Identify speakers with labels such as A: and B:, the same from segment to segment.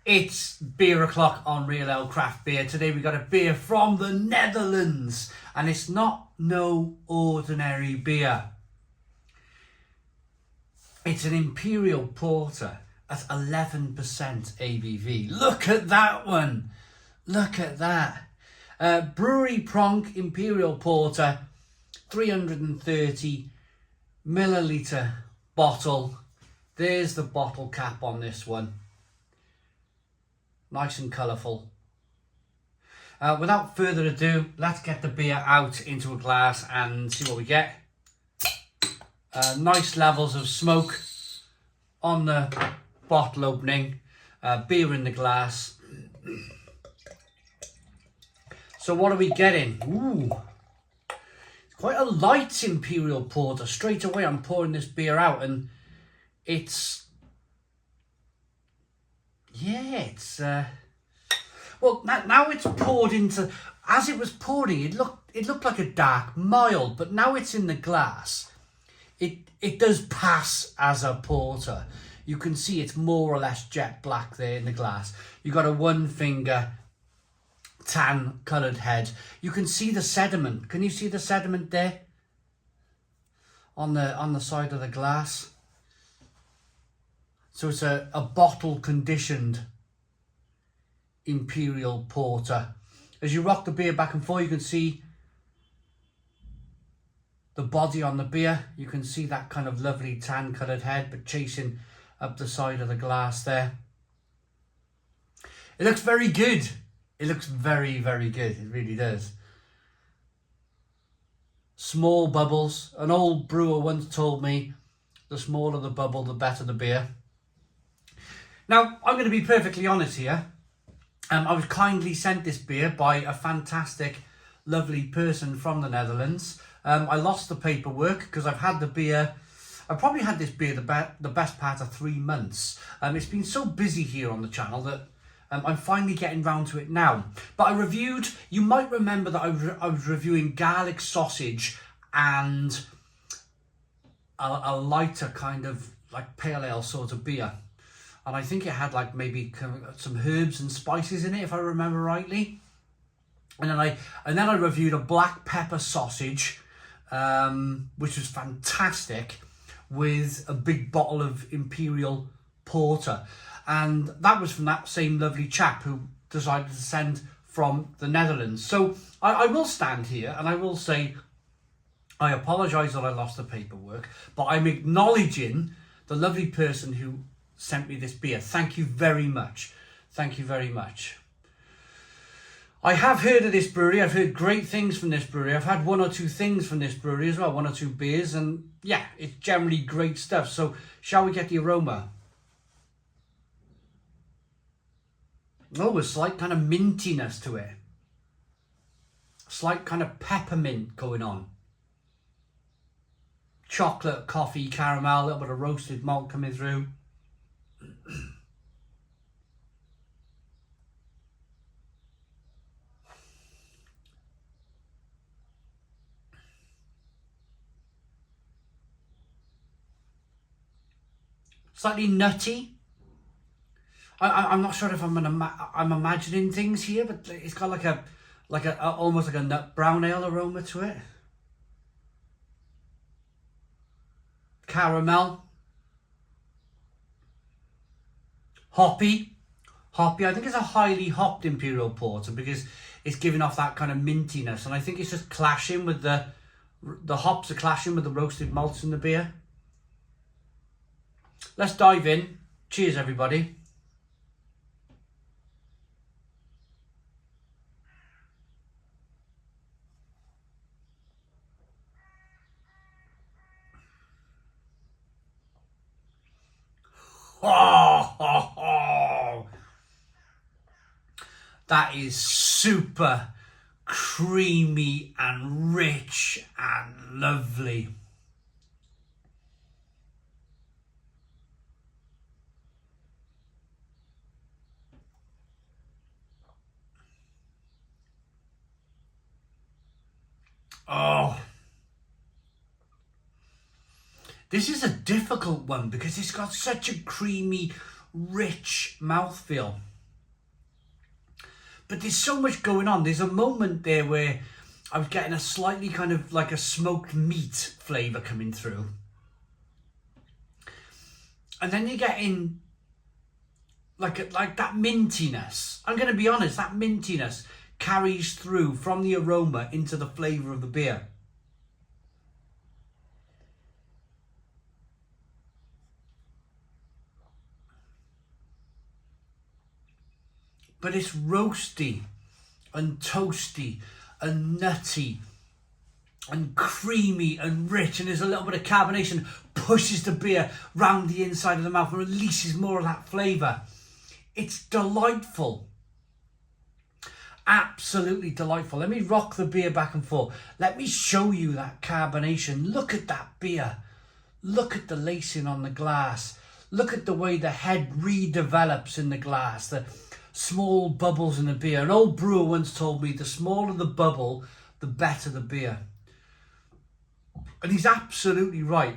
A: It's beer o'clock on Real Ale Craft Beer. Today we got a beer from the Netherlands, and it's not no ordinary beer. It's an Imperial Porter at 11% ABV. Look at that one. Look at that. Brouwerij Pronck Imperial Porter, 330 milliliter bottle. There's the bottle cap on this one. Nice and colourful. Without further ado, let's get the beer out into a glass and see what we get. Nice levels of smoke on the bottle opening. Beer in the glass. So what are we getting? Ooh, it's quite a light Imperial Porter. Straight away I'm pouring this beer out and it's... Yeah, it's well now it's poured into. As it was pouring, it looked like a dark mild, but now it's in the glass. It does pass as a porter. You can see it's more or less jet black there in the glass. You got a one finger tan coloured head. You can see the sediment. Can you see the sediment there on the side of the glass? So it's a bottle conditioned Imperial Porter. As you rock the beer back and forth, you can see the body on the beer. You can see that kind of lovely tan coloured head, but chasing up the side of the glass there. It looks very good. It looks very, very good. It really does. Small bubbles. An old brewer once told me, the smaller the bubble, the better the beer. Now, I'm going to be perfectly honest here. I was kindly sent this beer by a fantastic, lovely person from the Netherlands. I lost the paperwork because I've had the beer. I've probably had this beer the best part of 3 months. It's been so busy here on the channel that I'm finally getting round to it now. But I reviewed, you might remember that I was reviewing garlic sausage and a lighter kind of like pale ale sort of beer. And I think it had like maybe some herbs and spices in it, if I remember rightly. And then I reviewed a black pepper sausage, which was fantastic, with a big bottle of Imperial Porter. And that was from that same lovely chap who decided to send from the Netherlands. So I will stand here and I will say, I apologise that I lost the paperwork, but I'm acknowledging the lovely person who sent me this beer. Thank you very much. Thank you very much. I have heard of this brewery. I've heard great things from this brewery. I've had one or two things from this brewery as well, one or two beers, and yeah, it's generally great stuff. So shall we get the aroma? Oh, a slight kind of mintiness to it. Slight kind of peppermint going on. Chocolate, coffee, caramel, a little bit of roasted malt coming through. Slightly nutty. I'm not sure if I'm imagining things here, but it's got like a almost like a nut brown ale aroma to it. Caramel. Hoppy. I think it's a highly hopped Imperial Porter because it's giving off that kind of mintiness, and I think it's just clashing with the hops are clashing with the roasted malts in the beer. Let's dive in. Cheers, everybody. Oh, that is super creamy and rich and lovely. Oh, this is a difficult one because it's got such a creamy, rich mouthfeel. But there's so much going on. There's a moment there where I was getting a slightly kind of like a smoked meat flavour coming through. And then you're getting like that mintiness. I'm going to be honest, that mintiness carries through from the aroma into the flavour of the beer. But it's roasty and toasty and nutty and creamy and rich, and there's a little bit of carbonation pushes the beer round the inside of the mouth and releases more of that flavour. It's delightful. Absolutely delightful. Let me rock the beer back and forth. Let me show you that carbonation. Look at that beer. Look at the lacing on the glass. Look at the way the head redevelops in the glass. The small bubbles in the beer. An old brewer once told me the smaller the bubble, the better the beer. And he's absolutely right.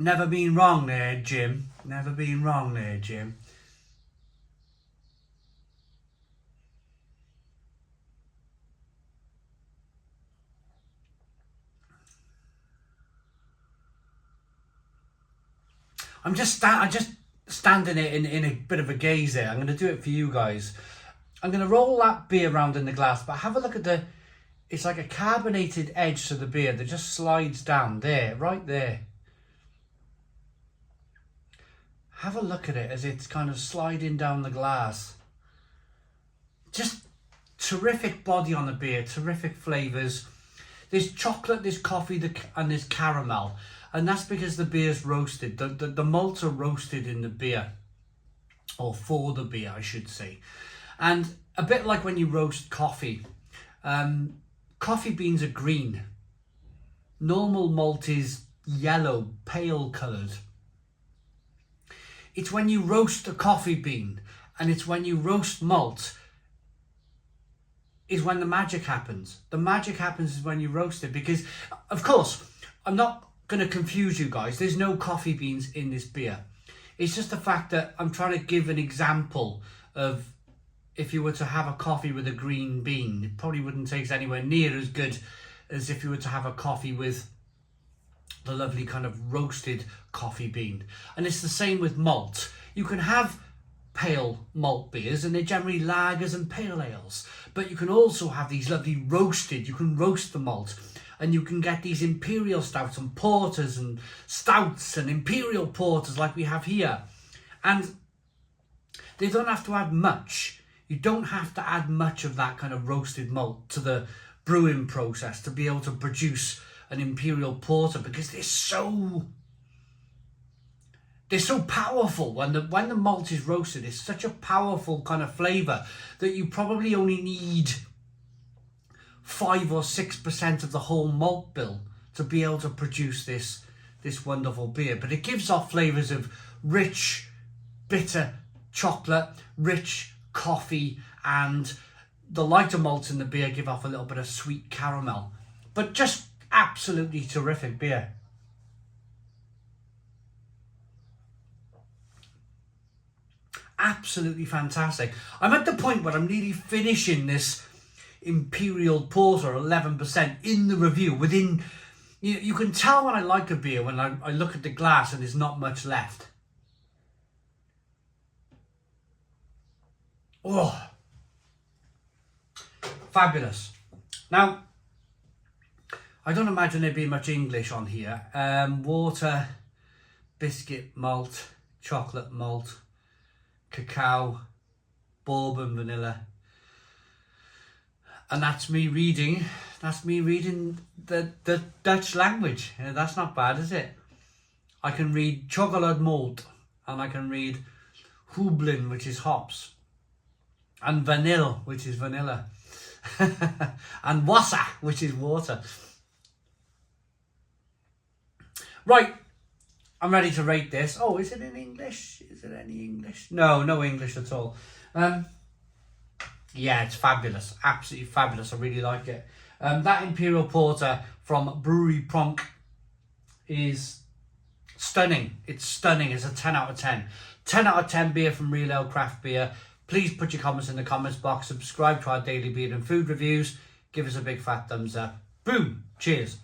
A: Never been wrong there, Jim. Never been wrong there, Jim. I'm just standing it in a bit of a gaze there. I'm going to do it for you guys. I'm going to roll that beer around in the glass, but have a look at it's like a carbonated edge to the beer that just slides down there, right there. Have a look at it as it's kind of sliding down the glass. Just terrific body on the beer, terrific flavours. There's chocolate, there's coffee, and there's caramel. And that's because the beer's roasted. The malts are roasted in the beer. Or for the beer, I should say. And a bit like when you roast coffee. Coffee beans are green. Normal malt is yellow, pale coloured. It's when you roast a coffee bean and it's when you roast malt is when the magic happens. The magic happens is when you roast it, because, of course, I'm not going to confuse you guys. There's no coffee beans in this beer. It's just the fact that I'm trying to give an example of if you were to have a coffee with a green bean, it probably wouldn't taste anywhere near as good as if you were to have a coffee with the lovely kind of roasted coffee bean. And it's the same with malt. You can have pale malt beers and they're generally lagers and pale ales, but you can also have these lovely roasted, you can roast the malt and you can get these imperial stouts and porters and stouts and imperial porters like we have here. And they don't have to add much. You don't have to add much of that kind of roasted malt to the brewing process to be able to produce an imperial porter, because they're so powerful. When the malt is roasted, it's such a powerful kind of flavour that you probably only need 5 or 6% of the whole malt bill to be able to produce this wonderful beer. But it gives off flavours of rich, bitter chocolate, rich coffee, and the lighter malts in the beer give off a little bit of sweet caramel. But just absolutely terrific beer. Absolutely fantastic. I'm at the point where I'm nearly finishing this Imperial Porter 11% in the review. Within, you can tell when I like a beer when I look at the glass and there's not much left. Oh, fabulous. Now, I don't imagine there'd be much English on here. Water, biscuit malt, chocolate malt, cacao, bourbon, vanilla. And that's me reading the Dutch language. That's not bad, is it? I can read chocolate malt, and I can read hooblin, which is hops, and vanille, which is vanilla, and wasser, which is water. Right, I'm ready to rate this. Oh, is it in English? Is it any English? No English at all. Yeah, it's fabulous. Absolutely fabulous. I really like it. That Imperial Porter from Brouwerij Pronck is stunning. It's stunning. It's a 10 out of 10. 10 out of 10 beer from Real Ale Craft Beer. Please put your comments in the comments box, subscribe to our daily beer and food reviews, give us a big fat thumbs up. Boom! Cheers!